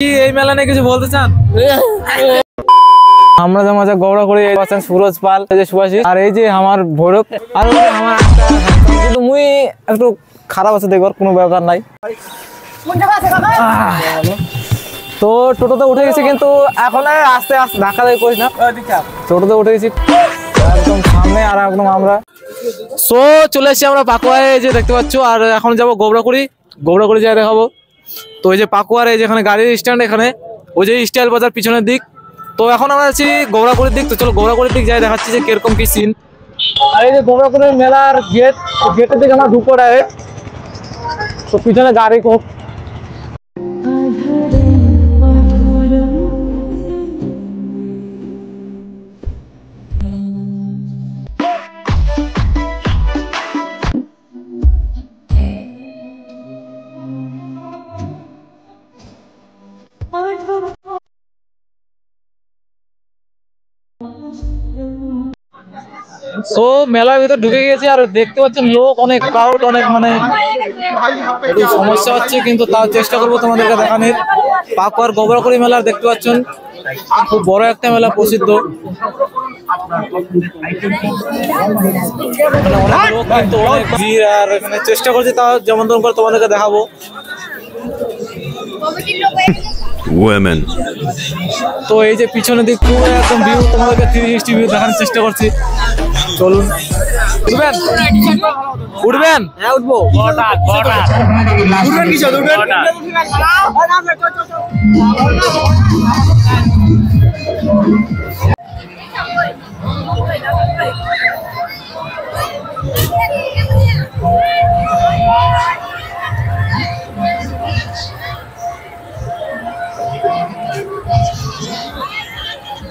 এই মেলা নিয়ে কিছু বলতে চান? আমরা যে মজা গৌড়া করে আছেন সুরজ পাল, এই যে সুভাষিস, আর এই যে আমার ভৈরব, আর আমার কিন্তু মুই একটু খারাপ আছে, দেখবার কোনো ব্যাপার নাই। তো টোটোতে উঠে গেছি, কিন্তু এখন আস্তে আস্তে ধাক্কা দিয়ে করিস না, টোটোতে উঠে গেছি একদম সামনে, আর একদম আমরা সো চলে এসেছি আমরা পাকুয়ায়, যে দেখতে পাচ্ছ। আর এখন যাবো গৌড়াকুড়ি যাই দেখাবো। তো এই যে পাকুয়ার এই যেখানে গাড়ির স্ট্যান্ড, এখানে ওই যে স্টাইল বাজার পিছনের দিক। তো এখন আমরা আছি গৌড়াকুড়ির দিক। তো চলো গৌড়াকুড়ির দিক যাই দেখাচ্ছি যে কিরকম কি সিন। আর এই যে গৌড়াকুড়ির মেলার গেটের দিকে আমরা ঢুকবো ডাইরেক্ট। তো পিছনে গাড়ি খুব তো মেলার ভিতর ঢুকে গেছি, আর দেখতে পাচ্ছেন লোক অনেক, ক্রাউড অনেক, মানে একটু সমস্যা হচ্ছে, কিন্তু তাও চেষ্টা করবো তোমাদেরকে দেখানোর। পাকুয়ার গৌড়াকুড়ি মেলার দেখতে পাচ্ছেন খুব বড় একটা মেলা, প্রসিদ্ধ। অনেক লোক, কিন্তু অনেক ভিড়, আর এখানে চেষ্টা করছি তাও যেমন তেমন করে তোমাদেরকে দেখাবো। তো এই যে পিছনের দিক পুরো একদম ভিউ, তোমাদেরকে 360 ভিউ দেখানোর চেষ্টা করছি। চলুন, উঠবেন? হ্যাঁ উঠবো। উঠবেন কিসে? উঠবেন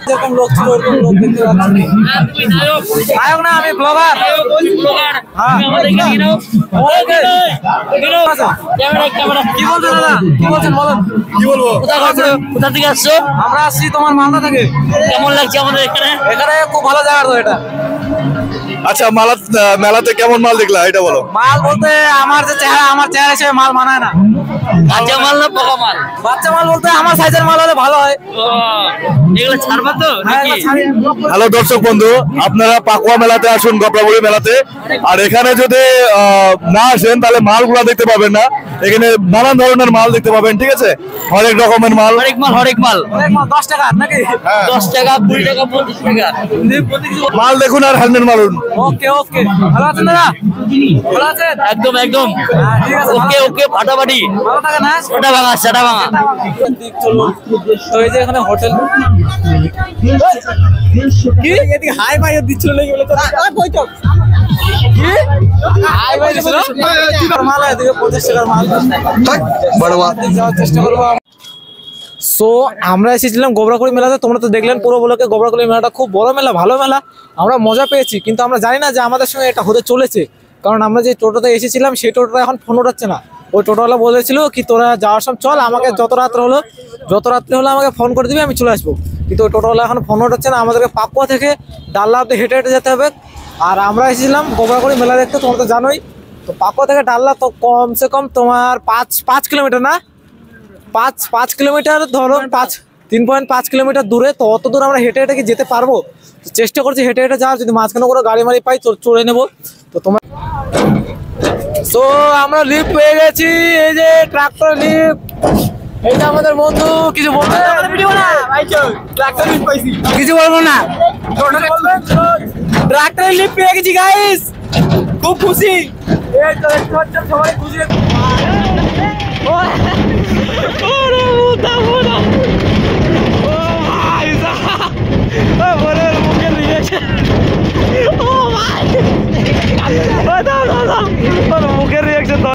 যেরকম লোক ছিল ওরকম লোক দেখতে পাচ্ছি। নায়ক না, আমি ব্লগার। কি বলছেন দাদা? কি বলছেন বলেন। কি বলবো? কোথা থেকে আসছো? আমরা আসছি তোমার মালদা থেকে। কেমন লাগছে আমাদের এখানে? এখানে খুব ভালো জায়গা তো এটা। আচ্ছা, মেলাতে কেমন মাল দেখলা এটা বলো। মাল বলতে আমার যে চেহারা, আমার চেহারা হিসেবে মাল মানায় না। বাচ্চা মাল না পোকা মাল? বাচ্চা মাল বলতে আমার সাইজের মাল হলে ভালো হয়। এগুলো ছাড়বা তো নাকি? হ্যালো দর্শক বন্ধু, আপনারা পাকুয়া মেলাতে আসুন, গৌড়াকুড়ি মেলাতে। আর এখানে যদি না আসেন তাহলে মালগুলা দেখতে পাবেন না। এখানে নানান ধরনের মাল দেখতে পাবেন, ঠিক আছে? হরেক রকমের মাল, হরেক মাল 10 টাকা নাকি? 10 টাকা, 20 টাকা, 25 টাকা মাল দেখুন আর হান্ডেন মালুন। ওকে ওকে, ভালো আছেন দাদা? ভালো আছেন? একদম একদম, ঠিক আছে। ওকে ওকে, ফাটাফাটি, ভালো থাকেন। হ্যাঁ, সেটা ভাঙা। তো এই যে এখানে হোটেল, কি এদিকে হাই ভাই দিচ্ছিল নাকি বলে? তো কই তো কি হাই ভাই দিছিল মাল, এদিকে 25 টাকার মাল। বড় মাল যাওয়ার চেষ্টা করব। সো আমরা এসেছিলাম গৌড়াকুড়ি মেলাতে। তোমরা তো দেখলেন পুরো ব্লকে গৌড়াকুড়ি মেলাটা খুব বড় মেলা, ভালো মেলা, আমরা মজা পেয়েছি। কিন্তু আমরা জানি না যে আমাদের সঙ্গে এটা হতে চলেছে, কারণ আমরা যে টোটোতে এসেছিলাম সেই টোটোটা এখন ফোন উঠাচ্ছে না। ওই টোটোওয়ালা বলেছিল কি তোরা যাওয়ার সময় চল, আমাকে যত রাত্রে হলো আমাকে ফোন করে দিবি, আমি চলে আসবো। কিন্তু ওই টোটোওয়ালা এখন ফোন উঠাচ্ছে না। আমাদেরকে পাকুয়া থেকে ডাল্লা অব্দি হেঁটে হেঁটে যেতে হবে। আর আমরা এসেছিলাম গৌড়াকুড়ি মেলা দেখতে, তোমরা তো জানোই। তো পাকুয়া থেকে ডাল্লা তো কমসে কম তোমার 5 কিলোমিটার না, 5 কিলোমিটার ধরো, 3.5 কিলোমিটার দূরে। তো অত দূর আমরা হেঁটে হেঁটে কি যেতে পারবো? তো চেষ্টা করছি হেঁটে হেঁটে যাওয়ার, যদি মাঝখানে কোনো গাড়ি মারি পাই চড়ে নেবো। তো তোমরা সো আমরা লিফট পেয়ে গেছি, এই যে ট্রাক্টর লিফট। এইটা আমাদের বন্ধু, কিছু বলবে? কিছু বলবো না, ট্রাক্টর লিফট পেয়ে গেছি গাইস, খুব খুশি। এই তো দেখতে পাচ্ছেন সবাই খুশি। মুখে দিয়েছে। ও ভাই